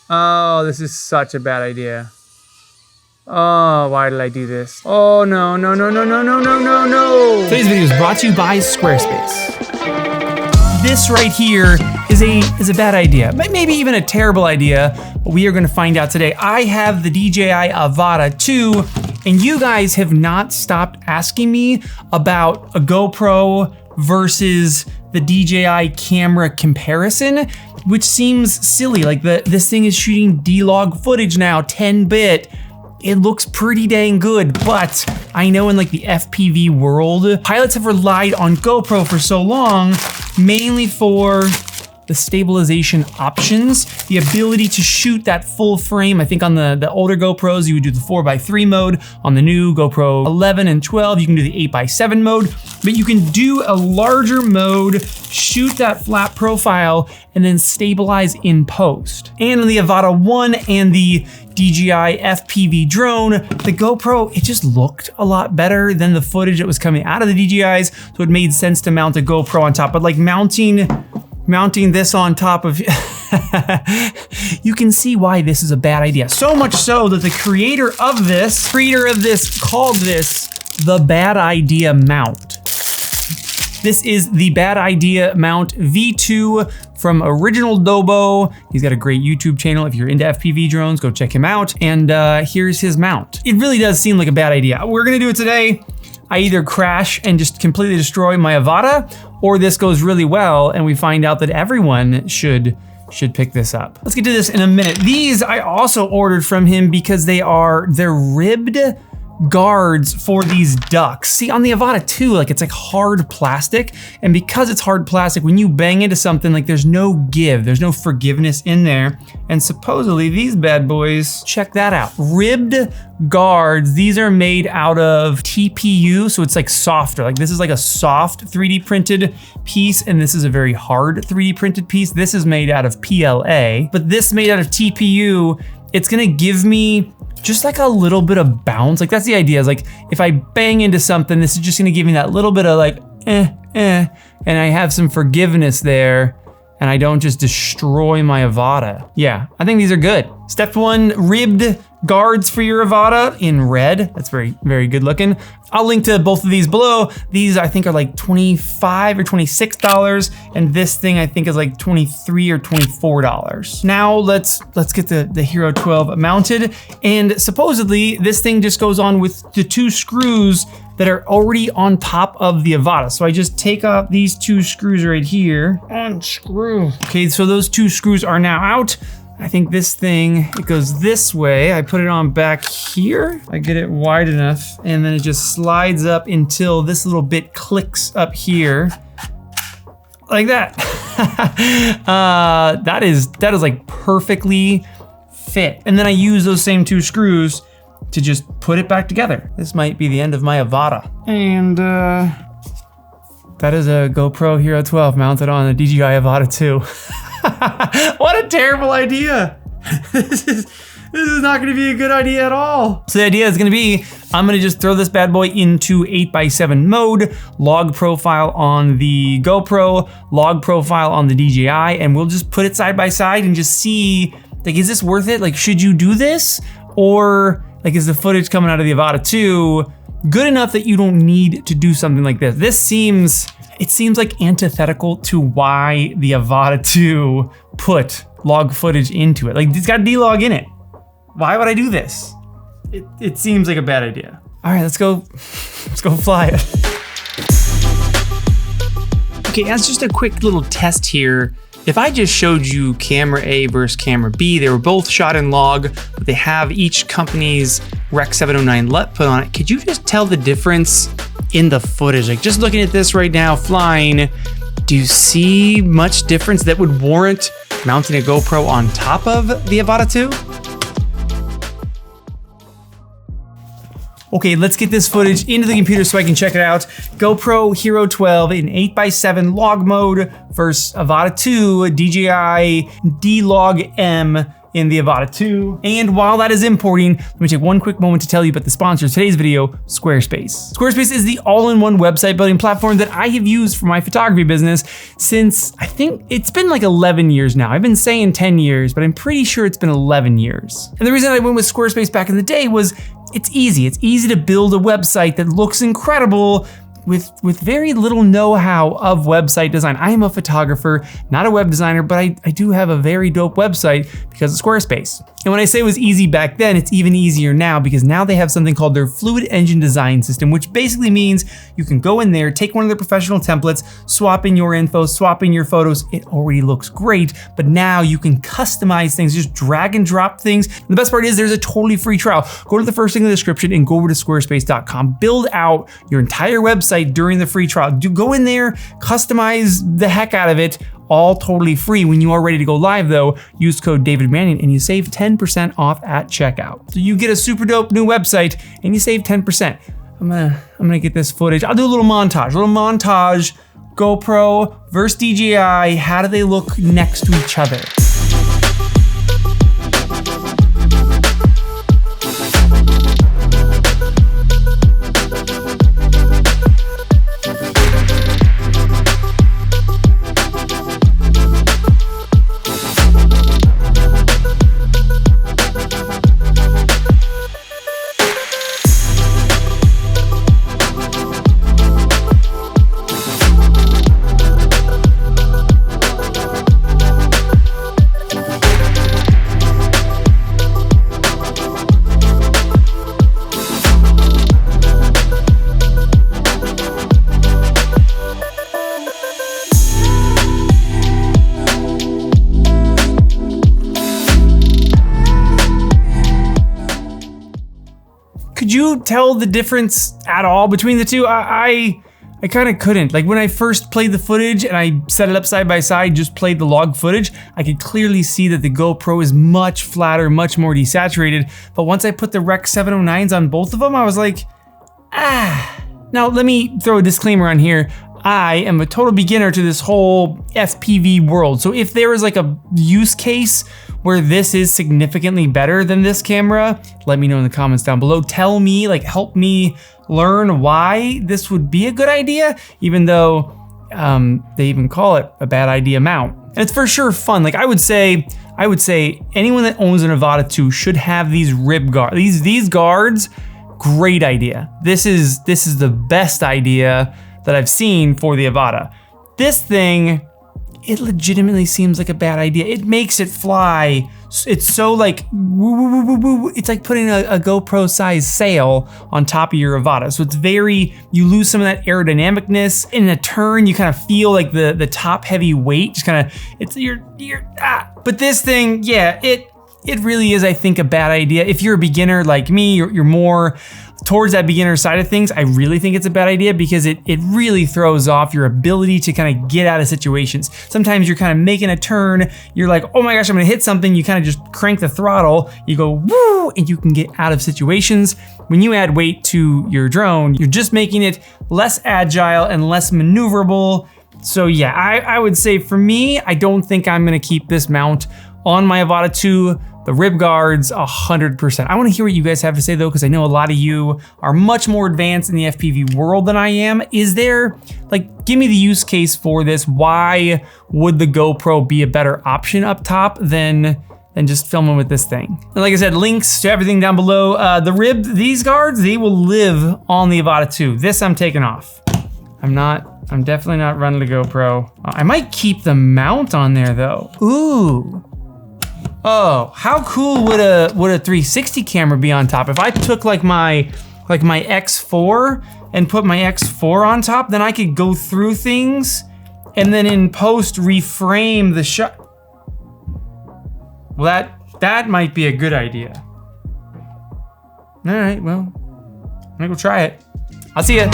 Oh, this is such a bad idea. Oh, why did I do this? Oh, no, no, no, no, no, no, no, no, no. Today's video is brought to you by Squarespace. This right here is a bad idea, maybe even a terrible idea, but we are gonna find out today. I have the DJI Avata 2, and you guys have not stopped asking me about a GoPro versus the DJI camera comparison, which seems silly. Like this thing is shooting D-Log footage now, 10-bit. It looks pretty dang good, but I know in like the FPV world, pilots have relied on GoPro for so long, mainly for the stabilization options, the ability to shoot that full frame. I think on the older GoPros, you would do the 4x3 mode. On the new GoPro 11 and 12, you can do the 8x7 mode, but you can do a larger mode, shoot that flat profile, and then stabilize in post. And on the Avata 1 and the DJI FPV drone, the GoPro, it just looked a lot better than the footage that was coming out of the DJIs, so it made sense to mount a GoPro on top. But like mounting this on top of, you can see why this is a bad idea. So much so that the creator of this called this the bad idea mount. This is the bad idea mount V2 from Originaldobo. He's got a great YouTube channel. If you're into FPV drones, go check him out. And here's his mount. It really does seem like a bad idea. We're gonna do it today. I either crash and just completely destroy my Avata, or this goes really well and we find out that everyone should pick this up. Let's get to this in a minute. These I also ordered from him because they're ribbed guards for these ducks. See, on the Avata 2, like it's like hard plastic, and because it's hard plastic, when you bang into something, like there's no give, there's no forgiveness in there. And supposedly these bad boys, check that out, ribbed guards. These are made out of TPU, so it's like softer. Like this is like a soft 3D printed piece, and this is a very hard 3D printed piece. This is made out of PLA, but this made out of TPU, it's gonna give me just like a little bit of bounce. Like that's the idea, is like if I bang into something, this is just gonna give me that little bit of like, and I have some forgiveness there, and I don't just destroy my Avata. Yeah, I think these are good. Step 1, ribbed guards for your Avata in red. That's very, very good looking. I'll link to both of these below. These I think are like $25 or $26, and this thing I think is like $23 or $24. Now let's get the Hero 12 mounted, and supposedly this thing just goes on with the 2 screws that are already on top of the Avata. So I just take off these 2 screws right here, unscrew. Okay, so those 2 screws are now out. I think this thing, it goes this way. I put it on back here. I get it wide enough, and then it just slides up until this little bit clicks up here. Like that. That is like perfectly fit. And then I use those same 2 screws to just put it back together. This might be the end of my Avata. And that is a GoPro Hero 12 mounted on a DJI Avata 2. What a terrible idea. This is not gonna be a good idea at all. So the idea is gonna be, I'm gonna just throw this bad boy into 8x7 mode, log profile on the GoPro, log profile on the DJI, and we'll just put it side by side and just see, like, is this worth it? Like, should you do this? Or like, is the footage coming out of the Avata 2 good enough that you don't need to do something like this? It seems like antithetical to why the Avata 2 put log footage into it. Like, it's got D-Log in it. Why would I do this? It seems like a bad idea. All right, let's go fly it. Okay, as just a quick little test here, if I just showed you camera A versus camera B, they were both shot in log, but they have each company's Rec 709 LUT put on it. Could you just tell the difference in the footage? Like, just looking at this right now, flying, do you see much difference that would warrant mounting a GoPro on top of the Avata 2? Okay, let's get this footage into the computer so I can check it out. GoPro Hero 12 in 8x7 log mode versus Avata 2 DJI D-Log M in the Avata 2. And while that is importing, let me take one quick moment to tell you about the sponsor of today's video, Squarespace. Squarespace is the all-in-one website building platform that I have used for my photography business since, I think it's been like 11 years now. I've been saying 10 years, but I'm pretty sure it's been 11 years. And the reason I went with Squarespace back in the day was it's easy. It's easy to build a website that looks incredible with very little know-how of website design. I am a photographer, not a web designer, but I do have a very dope website because of Squarespace. And when I say it was easy back then, it's even easier now because now they have something called their Fluid Engine Design System, which basically means you can go in there, take one of their professional templates, swap in your info, swap in your photos. It already looks great, but now you can customize things, just drag and drop things. And the best part is there's a totally free trial. Go to the first thing in the description and go over to squarespace.com. Build out your entire website during the free trial. Go in there, customize the heck out of it, all totally free. When you are ready to go live though, use code David Manning and you save 10% off at checkout. So you get a super dope new website and you save 10%. I'm gonna get this footage. I'll do a little montage, GoPro versus DJI. How do they look next to each other? Could you tell the difference at all between the two? I kind of couldn't. Like when I first played the footage and I set it up side by side, just played the log footage, I could clearly see that the GoPro is much flatter, much more desaturated. But once I put the Rec 709s on both of them, I was like, ah. Now let me throw a disclaimer on here. I am a total beginner to this whole FPV world. So if there is like a use case where this is significantly better than this camera, let me know in the comments down below. Tell me, like help me learn why this would be a good idea, even though they even call it a bad idea mount. And it's for sure fun. Like I would say anyone that owns an Avata 2 should have these rib guards. These guards, great idea. This is the best idea that I've seen for the Avata. This thing, it legitimately seems like a bad idea. It makes it fly. It's so like, woo, woo, woo, woo, woo. It's like putting a GoPro size sail on top of your Avata. So it's you lose some of that aerodynamicness. In a turn, you kind of feel like the top heavy weight, just kind of, But this thing, yeah, it really is, I think, a bad idea. If you're a beginner like me, you're more towards that beginner side of things, I really think it's a bad idea because it really throws off your ability to kind of get out of situations. Sometimes you're kind of making a turn, you're like, oh my gosh, I'm gonna hit something, you kind of just crank the throttle, you go woo, and you can get out of situations. When you add weight to your drone, you're just making it less agile and less maneuverable. So yeah, I would say for me, I don't think I'm gonna keep this mount on my Avata 2. The rib guards, 100%. I wanna hear what you guys have to say though, because I know a lot of you are much more advanced in the FPV world than I am. Is there, like, give me the use case for this. Why would the GoPro be a better option up top than just filming with this thing? And like I said, links to everything down below. These guards, they will live on the Avata 2. This I'm taking off. I'm definitely not running the GoPro. I might keep the mount on there though. Ooh. Oh, how cool would a 360 camera be on top? If I took like my X4 and put my X4 on top, then I could go through things and then in post reframe the shot. Well, that might be a good idea. All right, well, I'm gonna go try it. I'll see ya.